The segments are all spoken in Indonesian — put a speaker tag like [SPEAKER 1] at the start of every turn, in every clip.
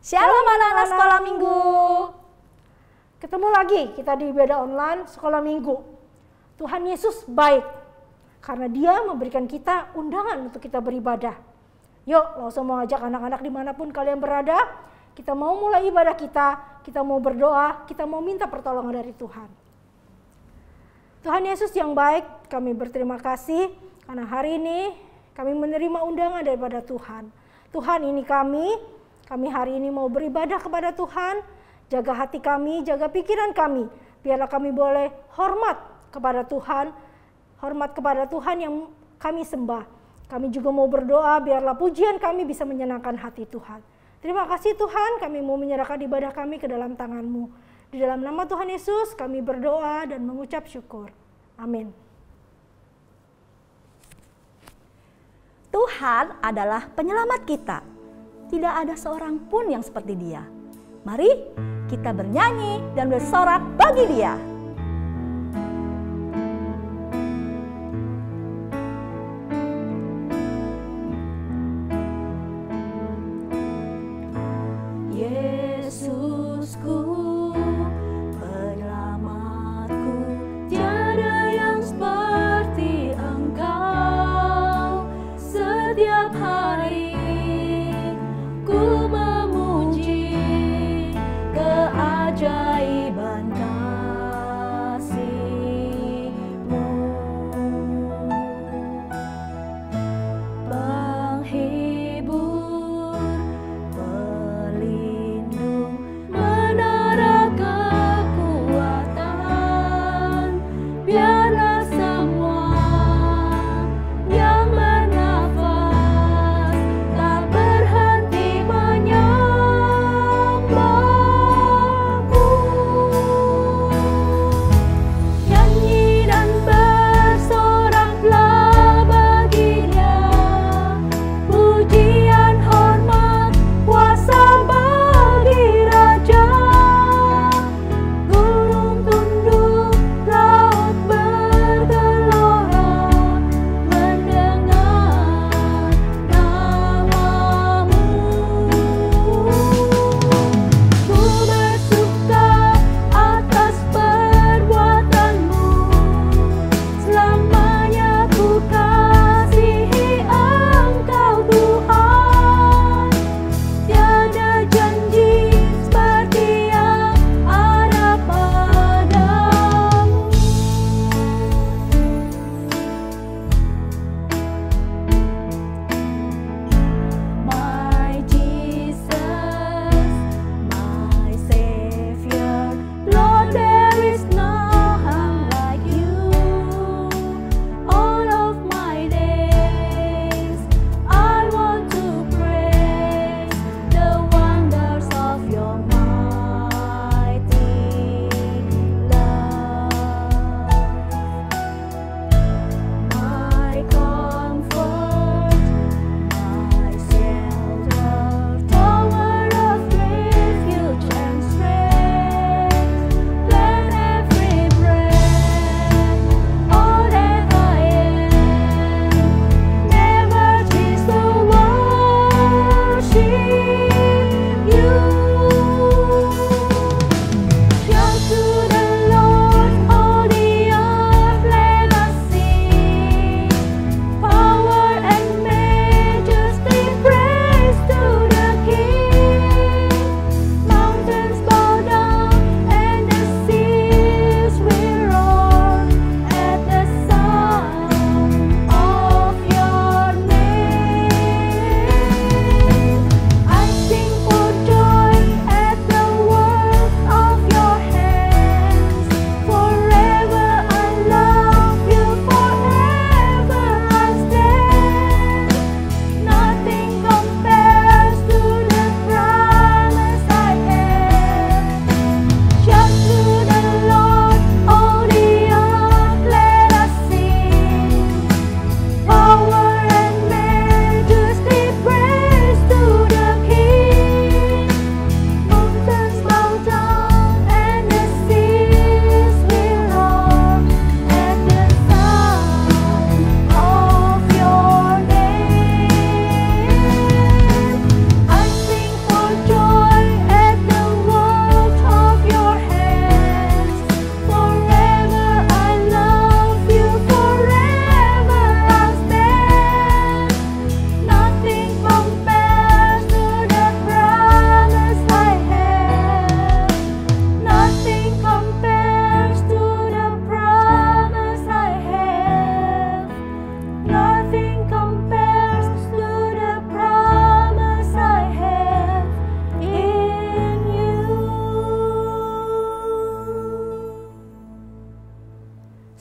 [SPEAKER 1] Shalom anak-anak sekolah minggu.
[SPEAKER 2] Ketemu lagi kita di ibadah online sekolah minggu. Tuhan Yesus baik karena Dia memberikan kita undangan untuk kita beribadah. Yuk, langsung mau ajak anak-anak dimanapun kalian berada, kita mau mulai ibadah kita mau berdoa, kita mau minta pertolongan dari Tuhan. Tuhan Yesus yang baik, kami berterima kasih karena hari ini kami menerima undangan daripada Tuhan. Tuhan, ini kami hari ini mau beribadah kepada Tuhan, jaga hati kami, jaga pikiran kami, biarlah kami boleh hormat kepada Tuhan yang kami sembah. Kami juga mau berdoa, biarlah pujian kami bisa menyenangkan hati Tuhan. Terima kasih Tuhan, kami mau menyerahkan ibadah kami ke dalam tangan-Mu. Di dalam nama Tuhan Yesus, kami berdoa dan mengucap syukur. Amin.
[SPEAKER 1] Tuhan adalah penyelamat kita. Tidak ada seorang pun yang seperti Dia. Mari kita bernyanyi dan bersorak bagi Dia.
[SPEAKER 3] Yesusku, penyelamatku, tiada yang seperti Engkau. Setiap hari ku memuji keajaiban Kau.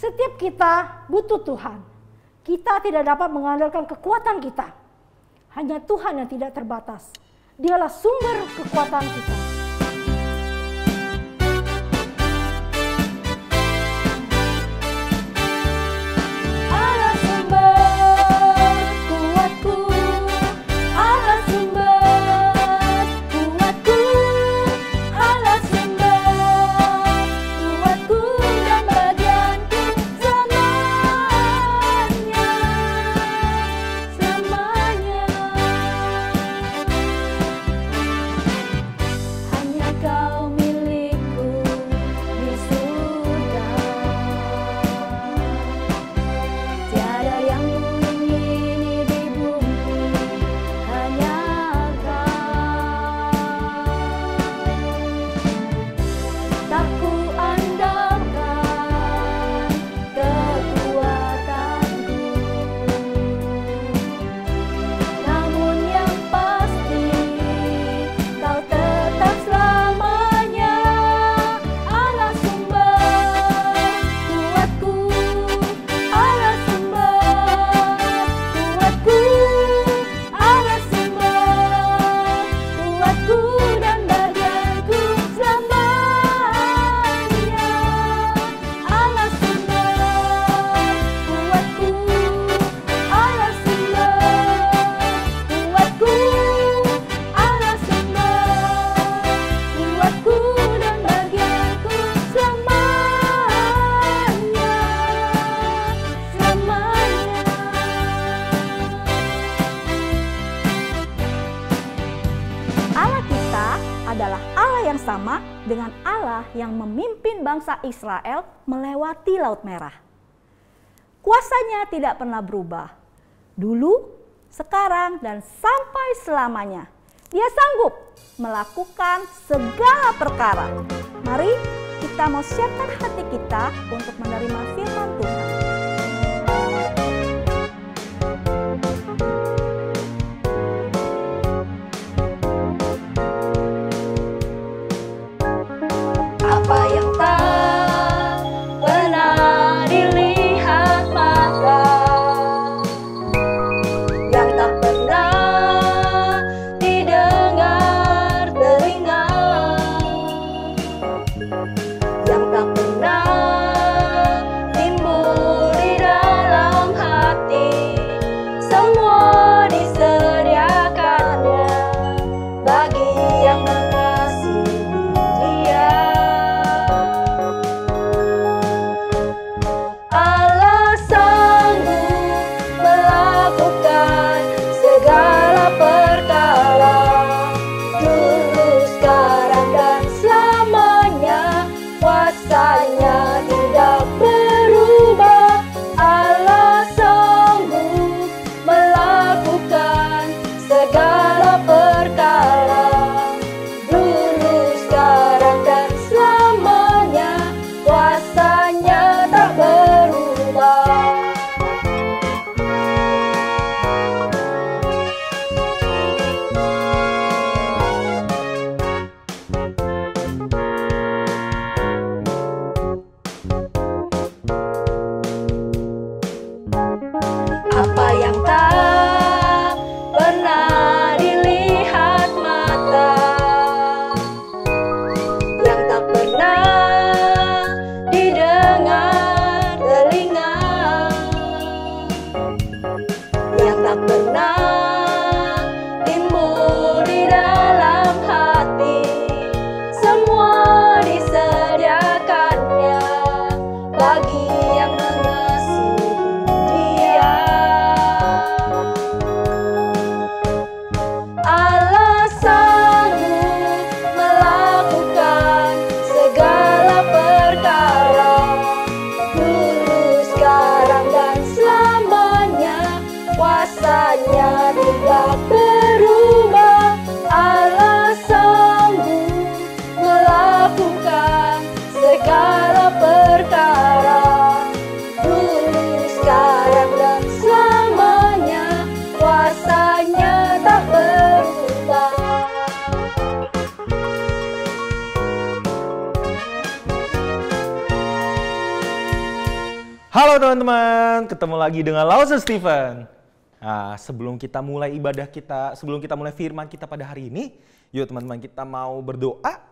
[SPEAKER 2] Setiap kita butuh Tuhan. Kita tidak dapat mengandalkan kekuatan kita. Hanya Tuhan yang tidak terbatas. Dialah sumber kekuatan kita.
[SPEAKER 3] Allah sumber kuatku, Allah sumber kuatku, Allah sumber kuatku dan bagianku selamanya, selamanya. Hanya Kau milikku di surga. Tiada yang kuingini di bumi, hanya Kau. Tak ku andalkan kekuatanku, namun yang pasti Kau tetap selamanya. Allah sumber kuatku, Allah sumber kuatku, Allah sumber kuatku dan bagianku selamanya. Allah sumber kuatku, Allah sumber kuatku, Allah sumber kuatku dan bagianku selamanya, selamanya.
[SPEAKER 1] Allah kita adalah Allah yang sama dengan Allah yang memimpin bangsa Israel melewati Laut Merah. Kuasanya tidak pernah berubah. Dulu, sekarang, dan sampai selamanya. Dia sanggup melakukan segala perkara. Mari kita mau siapkan hati kita untuk menerima firman Tuhan.
[SPEAKER 3] Apa yang tak pernah dilihat mata, yang tak pernah didengar telinga, yang tak pernah timbul
[SPEAKER 4] Halo teman-teman, ketemu lagi dengan Lause Stephen. Nah, sebelum kita mulai ibadah kita, sebelum kita mulai firman kita pada hari ini, yuk teman-teman kita mau berdoa.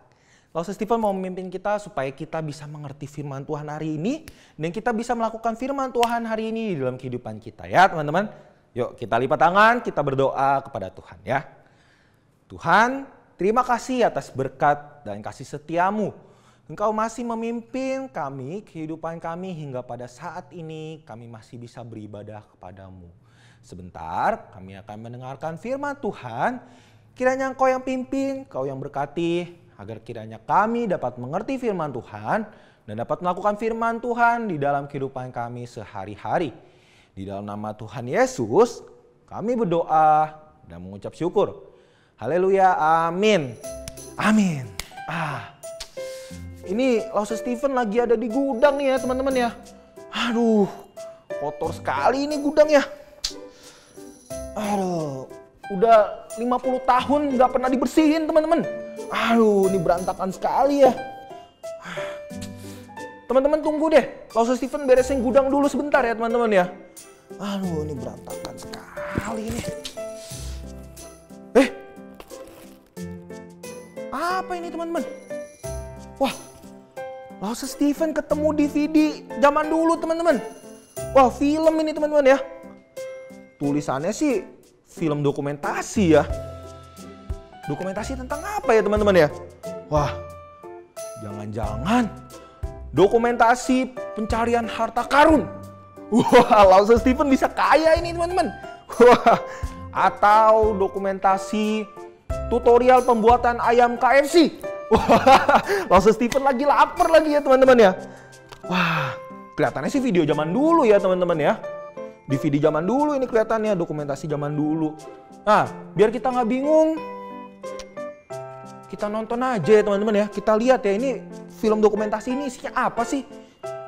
[SPEAKER 4] Lause Stephen mau memimpin kita supaya kita bisa mengerti firman Tuhan hari ini dan kita bisa melakukan firman Tuhan hari ini di dalam kehidupan kita ya teman-teman. Yuk kita lipat tangan, kita berdoa kepada Tuhan ya. Tuhan, terima kasih atas berkat dan kasih setiamu. Engkau masih memimpin kami, kehidupan kami hingga pada saat ini kami masih bisa beribadah kepadamu. Sebentar kami akan mendengarkan firman Tuhan. Kiranya Engkau yang pimpin, Engkau yang berkati, agar kiranya kami dapat mengerti firman Tuhan dan dapat melakukan firman Tuhan di dalam kehidupan kami sehari-hari. Di dalam nama Tuhan Yesus kami berdoa dan mengucap syukur. Haleluya, amin. Amin. Ini Lause Stephen lagi ada di gudang nih ya teman-teman ya. Aduh, kotor sekali ini gudangnya. Aduh, udah 50 tahun nggak pernah dibersihin teman-teman. Aduh, ini berantakan sekali ya. Teman-teman tunggu deh, Lause Stephen beresin gudang dulu sebentar ya teman-teman ya. Aduh, ini berantakan sekali ini. Apa ini teman-teman? Wah, Lause Stephen ketemu DVD zaman dulu teman-teman. Wah, film ini teman-teman ya. Tulisannya sih film dokumentasi ya. Dokumentasi tentang apa ya teman-teman ya? Wah, jangan-jangan dokumentasi pencarian harta karun. Wah, Lause Stephen bisa kaya ini teman-teman. Wah, atau dokumentasi tutorial pembuatan ayam KFC. Wah, Lause Stephen lagi lapar lagi ya teman-teman ya. Wah, kelihatannya sih video zaman dulu ya teman-teman ya. DVD zaman dulu ini kelihatannya, dokumentasi zaman dulu. Nah, biar kita nggak bingung, kita nonton aja ya teman-teman ya. Kita lihat ya ini film dokumentasi ini isinya apa sih.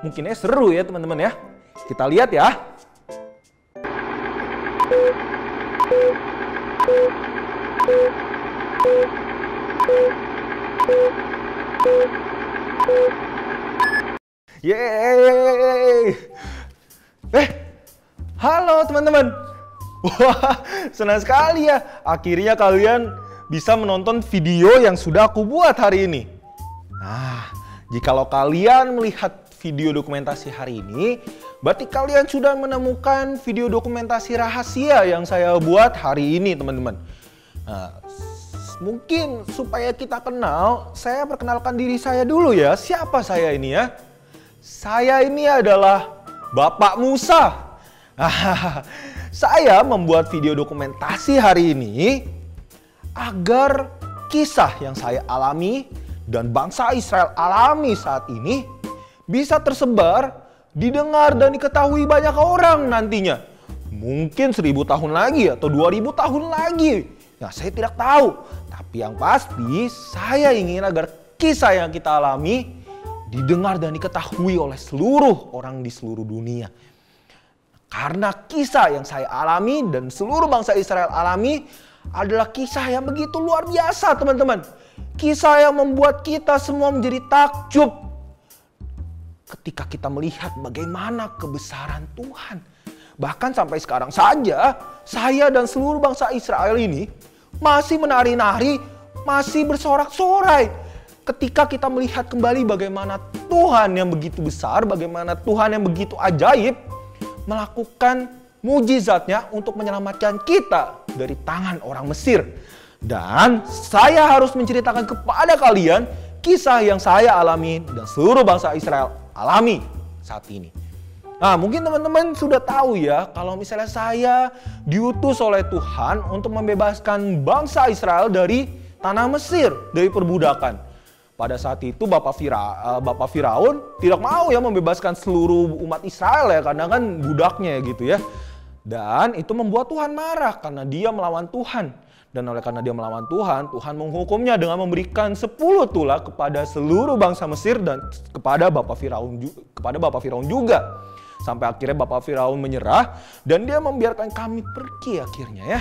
[SPEAKER 4] Mungkinnya seru ya teman-teman ya. Kita lihat ya. Yeay. Halo teman-teman. Wah, senang sekali ya. Akhirnya kalian bisa menonton video yang sudah aku buat hari ini. Nah, jikalau kalian melihat video dokumentasi hari ini, berarti kalian sudah menemukan video dokumentasi rahasia yang saya buat hari ini teman-teman. Nah, mungkin supaya kita kenal, saya perkenalkan diri saya dulu ya. Siapa saya ini ya? Saya ini adalah Bapak Musa. Saya membuat video dokumentasi hari ini agar kisah yang saya alami dan bangsa Israel alami saat ini bisa tersebar, didengar dan diketahui banyak orang nantinya. Mungkin 1000 tahun lagi atau 2000 tahun lagi. Nah, saya tidak tahu. Tapi yang pasti saya ingin agar kisah yang kita alami didengar dan diketahui oleh seluruh orang di seluruh dunia. Karena kisah yang saya alami dan seluruh bangsa Israel alami adalah kisah yang begitu luar biasa teman-teman. Kisah yang membuat kita semua menjadi takjub ketika kita melihat bagaimana kebesaran Tuhan. Bahkan sampai sekarang saja saya dan seluruh bangsa Israel ini masih menari-nari, masih bersorak-sorai ketika kita melihat kembali bagaimana Tuhan yang begitu besar, bagaimana Tuhan yang begitu ajaib melakukan mujizatnya untuk menyelamatkan kita dari tangan orang Mesir. Dan saya harus menceritakan kepada kalian kisah yang saya alami dan seluruh bangsa Israel alami saat ini. Nah, mungkin teman-teman sudah tahu ya, kalau misalnya saya diutus oleh Tuhan untuk membebaskan bangsa Israel dari tanah Mesir, dari perbudakan. Pada saat itu Bapak Firaun tidak mau ya membebaskan seluruh umat Israel ya, karena kan budaknya gitu ya. Dan itu membuat Tuhan marah karena dia melawan Tuhan. Dan oleh karena dia melawan Tuhan, Tuhan menghukumnya dengan memberikan 10 tulah kepada seluruh bangsa Mesir dan kepada Bapak Firaun juga. Sampai akhirnya Bapak Firaun menyerah dan dia membiarkan kami pergi akhirnya ya.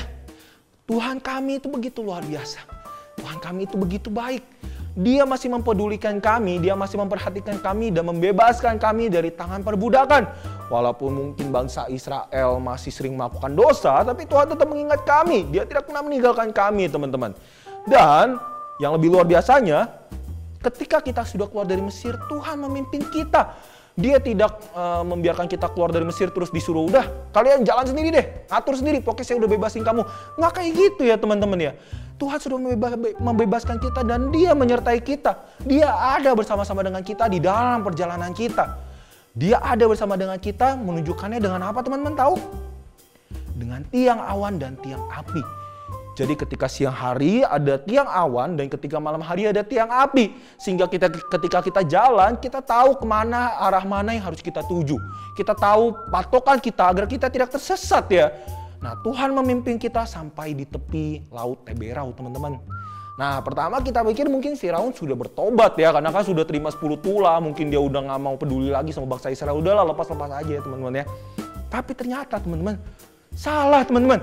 [SPEAKER 4] Tuhan kami itu begitu luar biasa. Tuhan kami itu begitu baik. Dia masih mempedulikan kami, dia masih memperhatikan kami dan membebaskan kami dari tangan perbudakan. Walaupun mungkin bangsa Israel masih sering melakukan dosa, tapi Tuhan tetap mengingat kami. Dia tidak pernah meninggalkan kami, teman-teman. Dan yang lebih luar biasanya, ketika kita sudah keluar dari Mesir, Tuhan memimpin kita. Dia tidak membiarkan kita keluar dari Mesir terus disuruh, udah kalian jalan sendiri deh, atur sendiri, pokoknya saya udah bebasin kamu. Nggak kayak gitu ya teman-teman ya. Tuhan sudah membebaskan kita dan Dia menyertai kita. Dia ada bersama-sama dengan kita di dalam perjalanan kita. Dia ada bersama dengan kita, menunjukkannya dengan apa teman-teman tahu? Dengan tiang awan dan tiang api. Jadi ketika siang hari ada tiang awan dan ketika malam hari ada tiang api. Sehingga ketika kita jalan, kita tahu kemana, arah mana yang harus kita tuju. Kita tahu patokan kita agar kita tidak tersesat ya. Nah, Tuhan memimpin kita sampai di tepi Laut Teberau, teman-teman. Nah, pertama kita pikir mungkin Firaun sudah bertobat ya, karena kan sudah terima 10 tulah, mungkin dia udah nggak mau peduli lagi sama bangsa Israel. Udahlah, lepas-lepas aja ya teman-teman ya. Tapi ternyata teman-teman, salah teman-teman.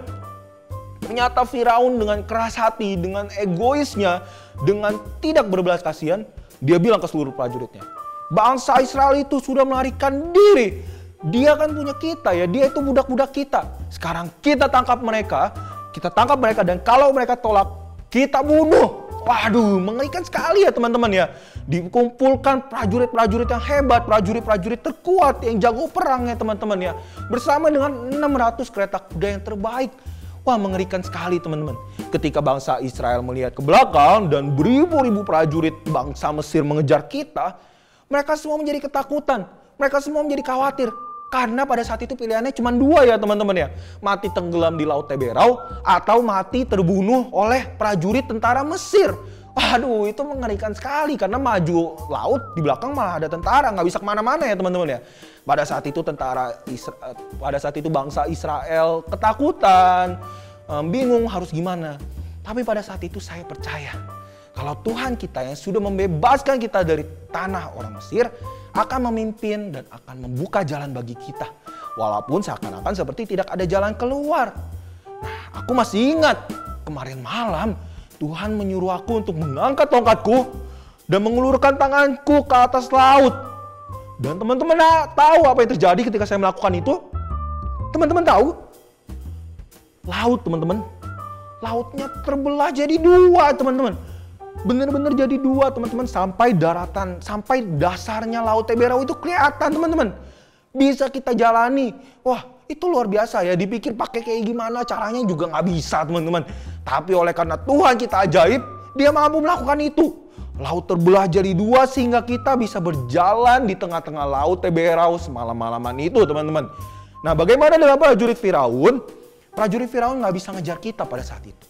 [SPEAKER 4] Ternyata Firaun dengan keras hati, dengan egoisnya, dengan tidak berbelas kasihan, dia bilang ke seluruh prajuritnya, bangsa Israel itu sudah melarikan diri. Dia kan punya kita ya, dia itu budak-budak kita. Sekarang kita tangkap mereka dan kalau mereka tolak, kita bunuh. Waduh, mengerikan sekali ya teman-teman ya. Dikumpulkan prajurit-prajurit yang hebat, prajurit-prajurit terkuat yang jago perang ya teman-teman ya. Bersama dengan 600 kereta kuda yang terbaik. Wah, mengerikan sekali teman-teman. Ketika bangsa Israel melihat ke belakang dan beribu-ribu prajurit bangsa Mesir mengejar kita, mereka semua menjadi ketakutan. Mereka semua menjadi khawatir. Karena pada saat itu pilihannya cuma 2 ya teman-teman ya. Mati tenggelam di Laut Teberau atau mati terbunuh oleh prajurit tentara Mesir. Waduh, itu mengerikan sekali karena maju laut di belakang malah ada tentara, nggak bisa kemana-mana ya teman-teman ya. Pada saat itu bangsa Israel ketakutan, bingung harus gimana. Tapi pada saat itu saya percaya kalau Tuhan kita yang sudah membebaskan kita dari tanah orang Mesir akan memimpin dan akan membuka jalan bagi kita. Walaupun seakan-akan seperti tidak ada jalan keluar. Nah, aku masih ingat kemarin malam Tuhan menyuruh aku untuk mengangkat tongkatku dan mengulurkan tanganku ke atas laut. Dan teman-teman tahu apa yang terjadi ketika saya melakukan itu? Teman-teman tahu? Laut teman-teman. Lautnya terbelah jadi 2 teman-teman. Benar-benar jadi 2 teman-teman. Sampai daratan, sampai dasarnya Laut Teberau itu kelihatan teman-teman. Bisa kita jalani. Wah, itu luar biasa ya. Dipikir pakai kayak gimana caranya juga nggak bisa teman-teman. Tapi oleh karena Tuhan kita ajaib, Dia mampu melakukan itu. Laut terbelah jadi 2 sehingga kita bisa berjalan di tengah-tengah Laut Teberau semalam-malaman itu teman-teman. Nah, bagaimana dengan prajurit Firaun? Prajurit Firaun nggak bisa ngejar kita pada saat itu.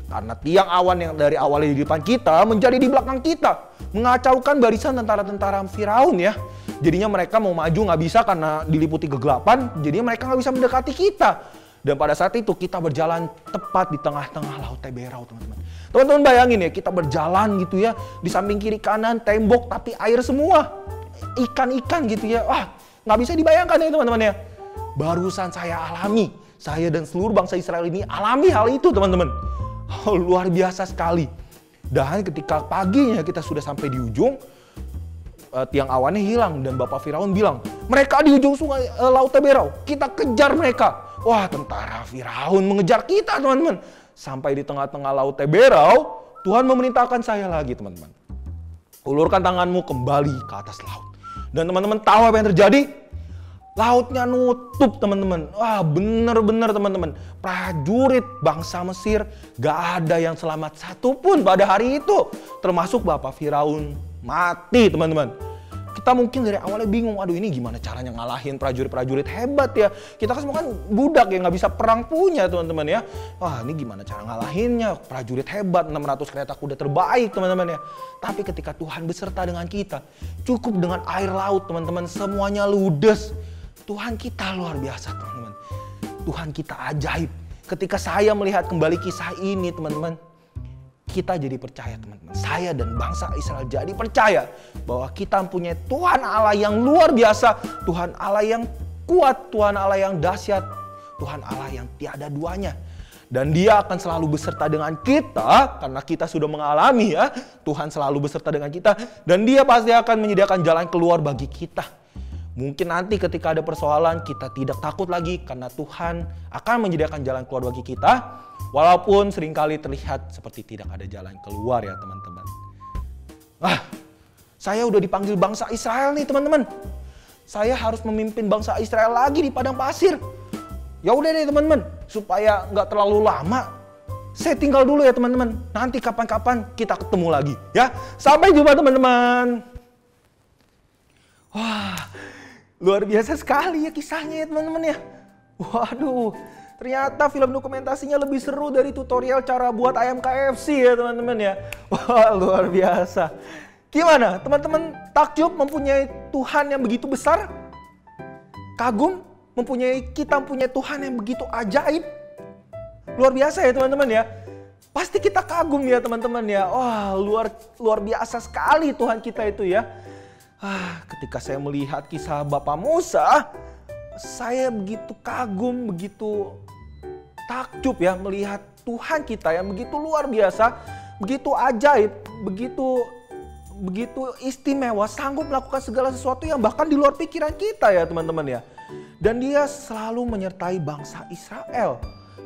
[SPEAKER 4] Karena tiang awan yang dari awalnya di depan kita menjadi di belakang kita. Mengacaukan barisan tentara-tentara Firaun ya. Jadinya mereka mau maju nggak bisa karena diliputi kegelapan. Jadinya mereka nggak bisa mendekati kita. Dan pada saat itu kita berjalan tepat di tengah-tengah Laut Teberau teman-teman. Teman-teman bayangin ya, kita berjalan gitu ya. Di samping kiri kanan tembok tapi air semua. Ikan-ikan gitu ya. Wah, nggak bisa dibayangkan ya teman-teman ya. Barusan saya alami. Saya dan seluruh bangsa Israel ini alami hal itu teman-teman. Oh, luar biasa sekali. Dan ketika paginya kita sudah sampai di ujung, tiang awannya hilang dan Bapak Firaun bilang, mereka di ujung sungai Laut Teberau, kita kejar mereka. Wah, tentara Firaun mengejar kita teman-teman. Sampai di tengah-tengah Laut Teberau, Tuhan memerintahkan saya lagi teman-teman. Ulurkan tanganmu kembali ke atas laut. Dan teman-teman tahu apa yang terjadi? Lautnya nutup teman-teman. Wah, bener-bener teman-teman. Prajurit bangsa Mesir gak ada yang selamat satupun pada hari itu. Termasuk Bapak Firaun mati teman-teman. Kita mungkin dari awalnya bingung, aduh ini gimana caranya ngalahin prajurit-prajurit hebat ya. Kita kan semua kan budak ya, gak bisa perang punya teman-teman ya. Wah, ini gimana cara ngalahinnya, prajurit hebat, 600 kereta kuda terbaik teman-teman ya. Tapi ketika Tuhan beserta dengan kita, cukup dengan air laut teman-teman, semuanya ludes. Tuhan kita luar biasa teman-teman. Tuhan kita ajaib. Ketika saya melihat kembali kisah ini teman-teman, kita jadi percaya teman-teman. Saya dan bangsa Israel jadi percaya bahwa kita mempunyai Tuhan Allah yang luar biasa. Tuhan Allah yang kuat, Tuhan Allah yang dahsyat, Tuhan Allah yang tiada duanya. Dan Dia akan selalu beserta dengan kita karena kita sudah mengalami ya. Tuhan selalu beserta dengan kita dan Dia pasti akan menyediakan jalan keluar bagi kita. Mungkin nanti ketika ada persoalan kita tidak takut lagi karena Tuhan akan menyediakan jalan keluar bagi kita. Walaupun seringkali terlihat seperti tidak ada jalan keluar ya teman-teman. Saya udah dipanggil bangsa Israel nih teman-teman. Saya harus memimpin bangsa Israel lagi di padang pasir. Ya udah deh teman-teman, supaya nggak terlalu lama, saya tinggal dulu ya teman-teman. Nanti kapan-kapan kita ketemu lagi ya. Sampai jumpa teman-teman. Wah, luar biasa sekali ya kisahnya ya teman-teman ya. Waduh, ternyata film dokumentasinya lebih seru dari tutorial cara buat ayam KFC ya teman-teman ya. Wah, luar biasa. Gimana? Teman-teman takjub mempunyai Tuhan yang begitu besar? Kagum kita mempunyai Tuhan yang begitu ajaib? Luar biasa ya teman-teman ya. Pasti kita kagum ya teman-teman ya. Wah, luar biasa sekali Tuhan kita itu ya. Ketika saya melihat kisah Bapak Musa, saya begitu kagum, begitu takjub ya melihat Tuhan kita yang begitu luar biasa, begitu ajaib, begitu istimewa, sanggup melakukan segala sesuatu yang bahkan di luar pikiran kita ya teman-teman ya. Dan dia selalu menyertai bangsa Israel.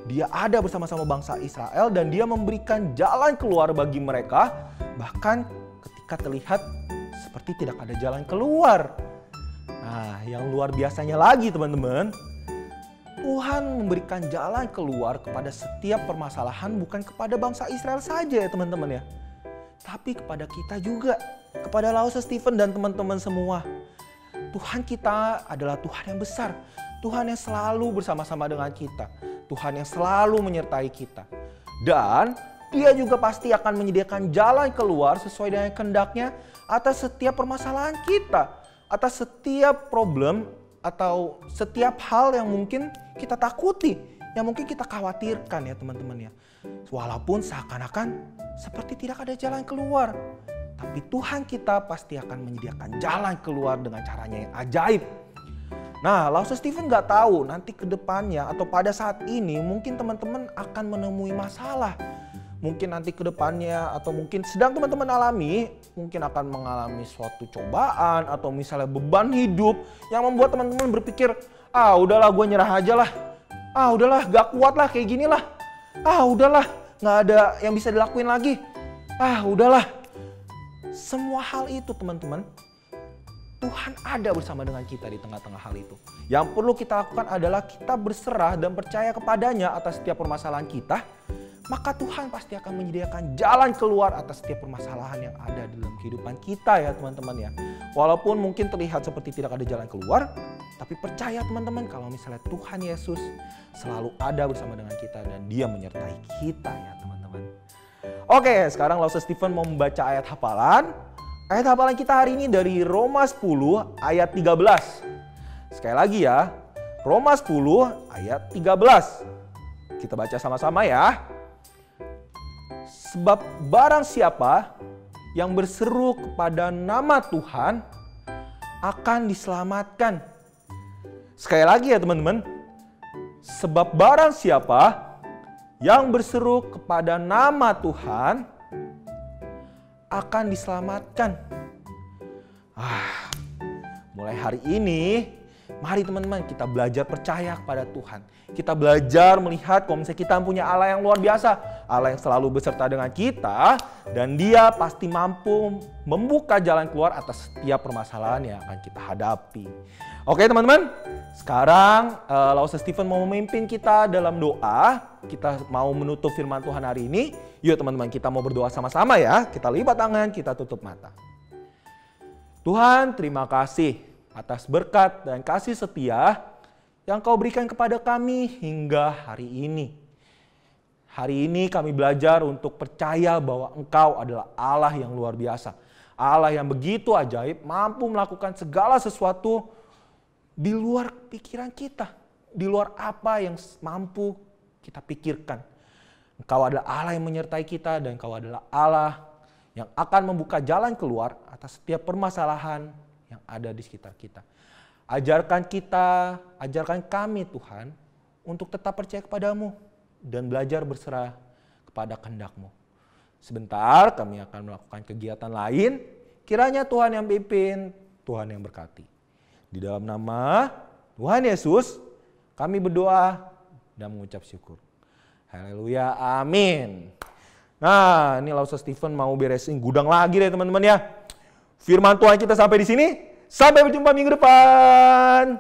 [SPEAKER 4] Dia ada bersama-sama bangsa Israel dan dia memberikan jalan keluar bagi mereka, bahkan ketika terlihat seperti tidak ada jalan keluar. Nah, yang luar biasanya lagi teman-teman, Tuhan memberikan jalan keluar kepada setiap permasalahan, bukan kepada bangsa Israel saja ya teman-teman ya, tapi kepada kita juga, kepada Lause Stephen dan teman-teman semua. Tuhan kita adalah Tuhan yang besar, Tuhan yang selalu bersama-sama dengan kita, Tuhan yang selalu menyertai kita. Dan dia juga pasti akan menyediakan jalan keluar sesuai dengan kehendaknya atas setiap permasalahan kita, atas setiap problem atau setiap hal yang mungkin kita takuti, yang mungkin kita khawatirkan ya teman-teman ya. Walaupun seakan-akan seperti tidak ada jalan keluar, tapi Tuhan kita pasti akan menyediakan jalan keluar dengan caranya yang ajaib. Nah, Lause Stephen nggak tahu nanti ke depannya atau pada saat ini mungkin teman-teman akan menemui masalah. Mungkin nanti ke depannya atau mungkin sedang teman-teman alami, mungkin akan mengalami suatu cobaan atau misalnya beban hidup yang membuat teman-teman berpikir, udahlah gue nyerah aja lah. Udahlah gak kuat lah kayak gini lah. Udahlah gak ada yang bisa dilakuin lagi. Udahlah. Semua hal itu teman-teman, Tuhan ada bersama dengan kita di tengah-tengah hal itu. Yang perlu kita lakukan adalah kita berserah dan percaya kepadanya atas setiap permasalahan kita. Maka Tuhan pasti akan menyediakan jalan keluar atas setiap permasalahan yang ada dalam kehidupan kita ya teman-teman ya. Walaupun mungkin terlihat seperti tidak ada jalan keluar, tapi percaya teman-teman kalau misalnya Tuhan Yesus selalu ada bersama dengan kita dan dia menyertai kita ya teman-teman. Oke, sekarang Lause Stephen mau membaca ayat hafalan. Ayat hafalan kita hari ini dari Roma 10 ayat 13. Sekali lagi ya, Roma 10 ayat 13. Kita baca sama-sama ya. Sebab barang siapa yang berseru kepada nama Tuhan akan diselamatkan. Sekali lagi ya teman-teman. Sebab barang siapa yang berseru kepada nama Tuhan akan diselamatkan. Mulai hari ini, mari teman-teman kita belajar percaya kepada Tuhan. Kita belajar melihat kalau misalnya kita punya Allah yang luar biasa. Allah yang selalu beserta dengan kita. Dan dia pasti mampu membuka jalan keluar atas setiap permasalahan yang akan kita hadapi. Oke teman-teman, sekarang Lause Stephen mau memimpin kita dalam doa. Kita mau menutup firman Tuhan hari ini. Yuk teman-teman, kita mau berdoa sama-sama ya. Kita lipat tangan, kita tutup mata. Tuhan, terima kasih atas berkat dan kasih setia yang Kau berikan kepada kami hingga hari ini. Hari ini kami belajar untuk percaya bahwa Engkau adalah Allah yang luar biasa. Allah yang begitu ajaib, mampu melakukan segala sesuatu di luar pikiran kita. Di luar apa yang mampu kita pikirkan. Engkau adalah Allah yang menyertai kita dan Engkau adalah Allah yang akan membuka jalan keluar atas setiap permasalahan yang ada di sekitar kita. Ajarkan kami Tuhan untuk tetap percaya kepadamu dan belajar berserah kepada kehendak-Mu. Sebentar kami akan melakukan kegiatan lain, kiranya Tuhan yang pimpin, Tuhan yang berkati. Di dalam nama Tuhan Yesus, kami berdoa dan mengucap syukur. Haleluya, amin. Nah, ini Lausa Stephen mau beresin gudang lagi deh teman-teman ya. Firman Tuhan kita sampai di sini. Sampai berjumpa minggu depan.